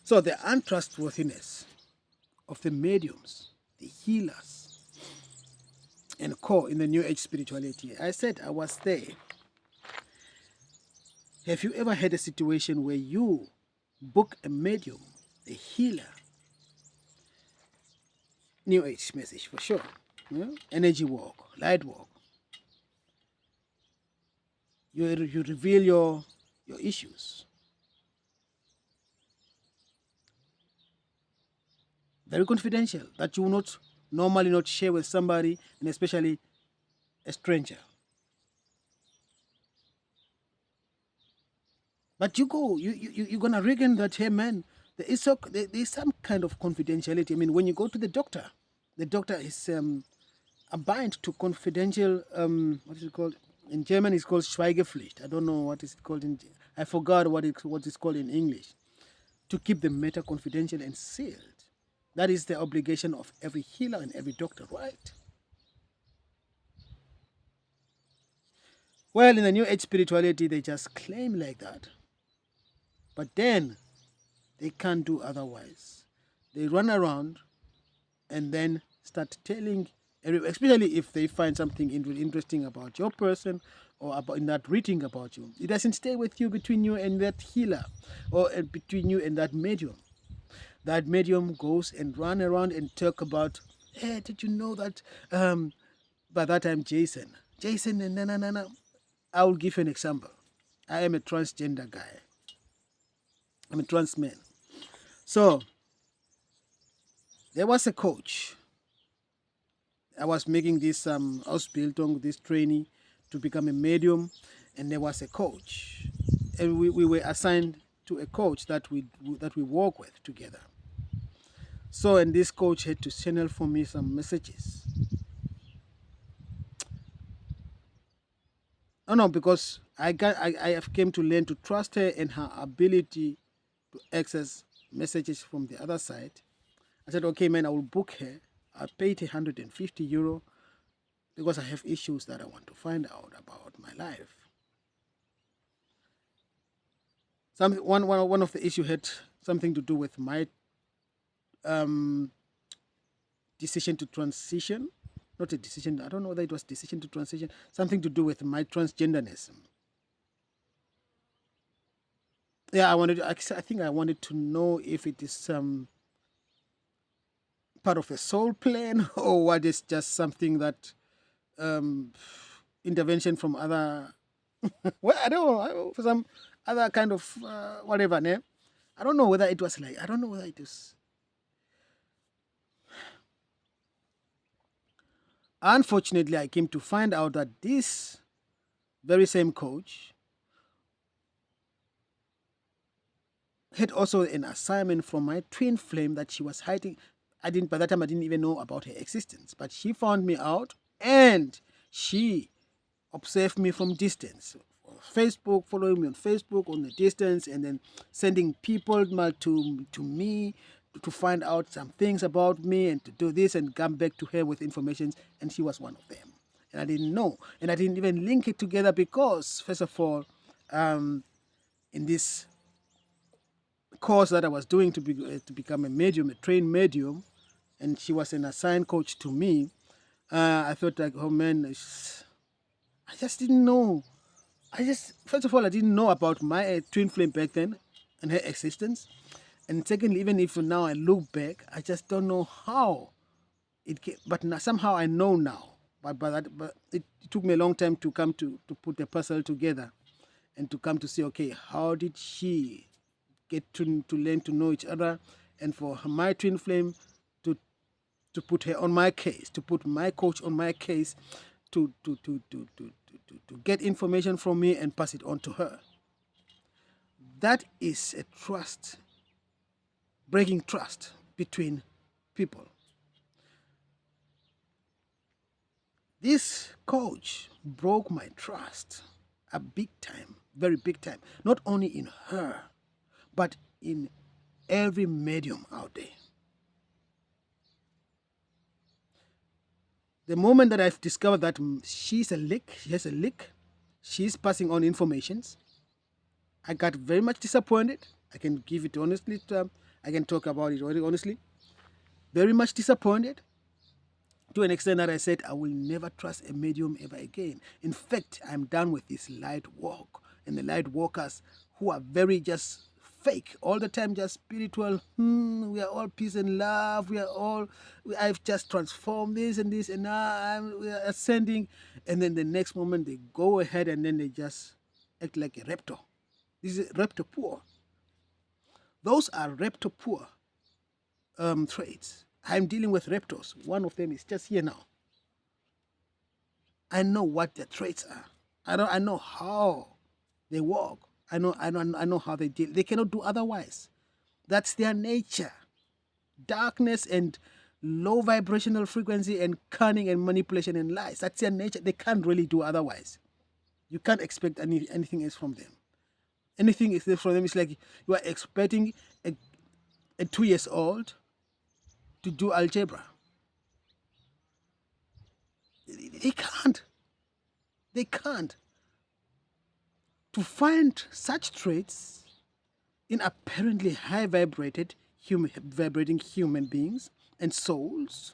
So the untrustworthiness of the mediums, the healers, and core in the New Age spirituality. I said I was there. Have you ever had a situation where you book a medium, a healer, New Age message for sure, energy walk, light walk, you reveal your issues, very confidential, that you will not normally not share with somebody, and especially a stranger. But you're gonna reckon that, hey man, there is some kind of confidentiality. I mean, when you go to the doctor is bind to confidential, what is it called in German? It's called Schweigepflicht. I don't know what is it called in, I forgot what it's called in English. To keep the matter confidential and sealed. That is the obligation of every healer and every doctor, right? Well, in the New Age spirituality, they just claim like that. But then they can't do otherwise. They run around and then start telling, especially if they find something interesting about your person or about in that reading about you. It doesn't stay with you, between you and that healer, or between you and that medium. That medium goes and run around and talk about, hey, did you know that by that time Jason, and no. I will give you an example. I am a transgender guy. I'm a trans man. So there was a coach. I was making this Ausbildung, this training to become a medium, and there was a coach, and we were assigned to a coach that we work with together. So, and this coach had to channel for me some messages. No, because I have came to learn to trust her and her ability to access messages from the other side. I said, okay, man, I will book her. I paid €150 because I have issues that I want to find out about my life. One of the issues had something to do with my decision to transition. Not a decision, I don't know whether it was decision to transition, something to do with my transgenderism. Yeah, I think I wanted to know if it is part of a soul plan or what is just something that intervention from other, well, I don't know, for some other kind of whatever, ne? I don't know whether it was like, I don't know whether it is. Unfortunately, I came to find out that this very same coach had also an assignment from my twin flame that she was hiding. By that time, I didn't even know about her existence, but she found me out and she observed me from distance. Facebook, following me on Facebook on the distance, and then sending people to me to find out some things about me and to do this and come back to her with information, and she was one of them. And I didn't know, and I didn't even link it together because, first of all, in this course that I was doing to become a medium, a trained medium, and she was an assigned coach to me, I felt like, oh man, I just didn't know. First of all, I didn't know about my twin flame back then and her existence. And secondly, even if now I look back, I just don't know how it came. But somehow I know now. But it took me a long time to come to put the puzzle together and to come to see, okay, how did she get to learn to know each other, and for my twin flame to put her on my case, to put my coach on my case, to get information from me and pass it on to her. That is a trust, breaking trust between people. This coach broke my trust a big time, very big time, not only in her, but in every medium out there. The moment that I've discovered that she has a leak, she's passing on informations, I got very much disappointed. I can give it honestly. I can talk about it very honestly. Very much disappointed to an extent that I said I will never trust a medium ever again. In fact, I'm done with this light walk and the light walkers who are very just fake all the time, just spiritual. We are all peace and love. I've just transformed this and this, and now we are ascending. And then the next moment they go ahead and then they just act like a raptor. This is raptor poor. Those are raptor poor traits. I'm dealing with raptors. One of them is just here now. I know what their traits are. I know how they walk. I know how they deal. They cannot do otherwise. That's their nature. Darkness and low vibrational frequency and cunning and manipulation and lies. That's their nature. They can't really do otherwise. You can't expect anything else from them. Anything is from them is like you are expecting a 2 years old to do algebra. They can't. They can't. To find such traits in apparently high vibrating human beings and souls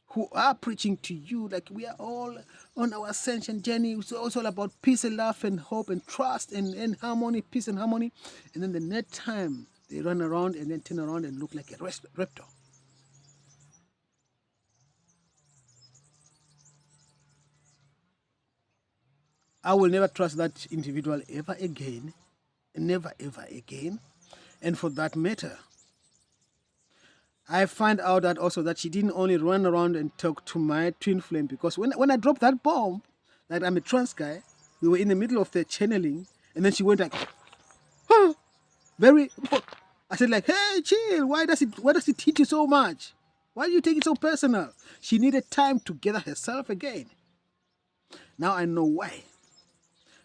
who are preaching to you like we are all on our ascension journey. It's also all about peace and love and hope and trust and harmony, peace and harmony. And then the next time they run around and then turn around and look like a raptor. I will never trust that individual ever again. Never ever again. And for that matter, I find out that also that she didn't only run around and talk to my twin flame, because when I dropped that bomb that I'm a trans guy, we were in the middle of the channeling, and then she went like, huh, very. I said like, hey, chill. Why does it hit you so much? Why do you take it so personal? She needed time to gather herself again. Now I know why.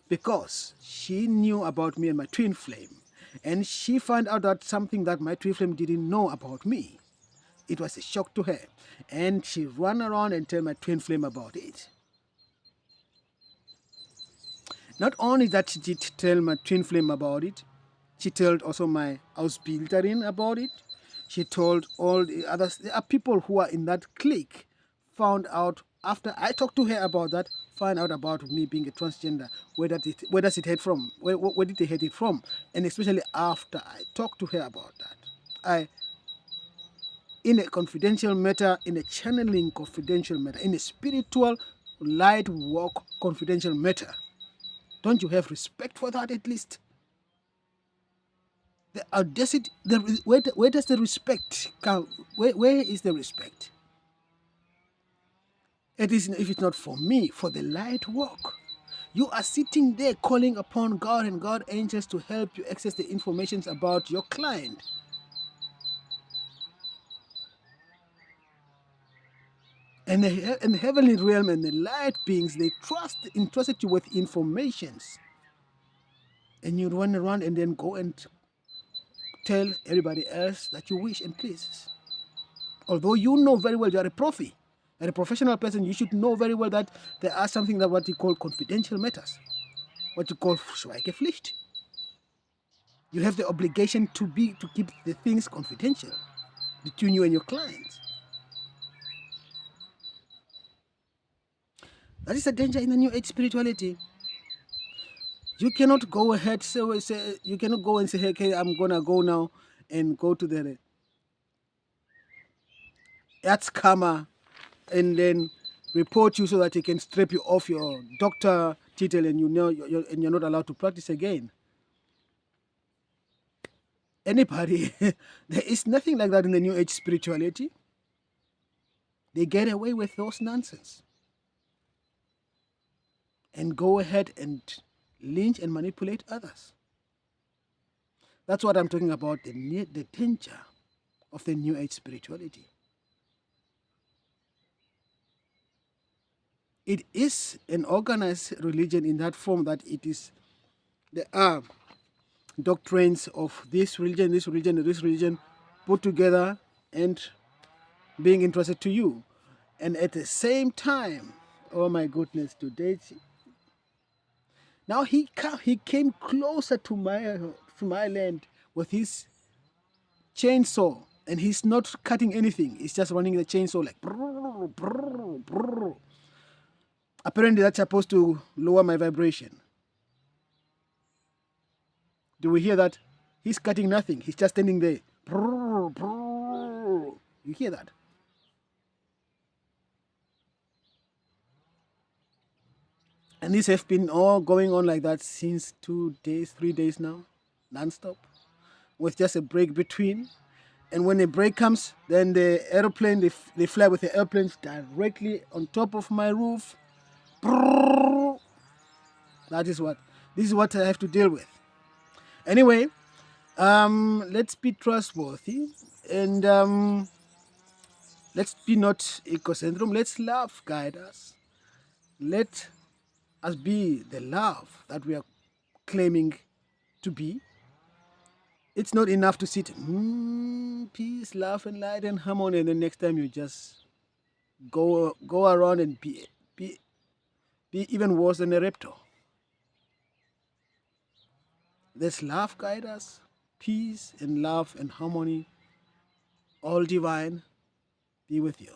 Because she knew about me and my twin flame, and she found out that something that my twin flame didn't know about me. It was a shock to her, and she ran around and told my twin flame about it. Not only that she did tell my twin flame about it, she told also my Ausbilderin about it. She told all the others. There are people who are in that clique found out after I talked to her about that, find out about me being a transgender. Where does it head from? Where did they head it from? And especially after I talked to her about that, in a confidential matter, in a channeling confidential matter, in a spiritual light walk confidential matter, don't you have respect for that at least? The audacity, where does the respect come? Where is the respect? It is, if it's not for me, for the light walk. You are sitting there calling upon God and God angels to help you access the information about your client. And the heavenly realm and the light beings, they entrusted you with informations. And you run around and then go and tell everybody else that you wish and please. Although you know very well you are a prophet, and a professional person, you should know very well that there are something that what you call confidential matters, what you call Schweigepflicht. You have the obligation to keep the things confidential between you and your clients. That is a danger in the New Age spirituality. You cannot go ahead, you cannot go and say, hey, okay, I'm gonna go now and go to the Erzkammer and then report you so that he can strip you off your doctor title and you're not allowed to practice again. Anybody, there is nothing like that in the New Age spirituality. They get away with those nonsense and go ahead and lynch and manipulate others. That's what I'm talking about, the danger of the New Age spirituality. It is an organized religion in that form that there are doctrines of this religion, and this religion put together and being interested to you. And at the same time, oh my goodness, today, now he came closer to my my land with his chainsaw, and he's not cutting anything. He's just running the chainsaw like brrr, brrr, brrr. Apparently that's supposed to lower my vibration. Do we hear that? He's cutting nothing. He's just standing there. Brrr, brrr. You hear that? And these have been all going on like that since 2 days, 3 days now, non-stop, with just a break between. And when a break comes, then the aeroplane, they fly with the airplanes directly on top of my roof. Brrr. This is what I have to deal with. Anyway, let's be trustworthy, and let's be not egocentric. Let's love guide us. Let us be the love that we are claiming to be. It's not enough to sit peace, love, and light and harmony, and then next time you just go around and be even worse than a raptor. Let's love guide us, peace and love and harmony, all divine, be with you.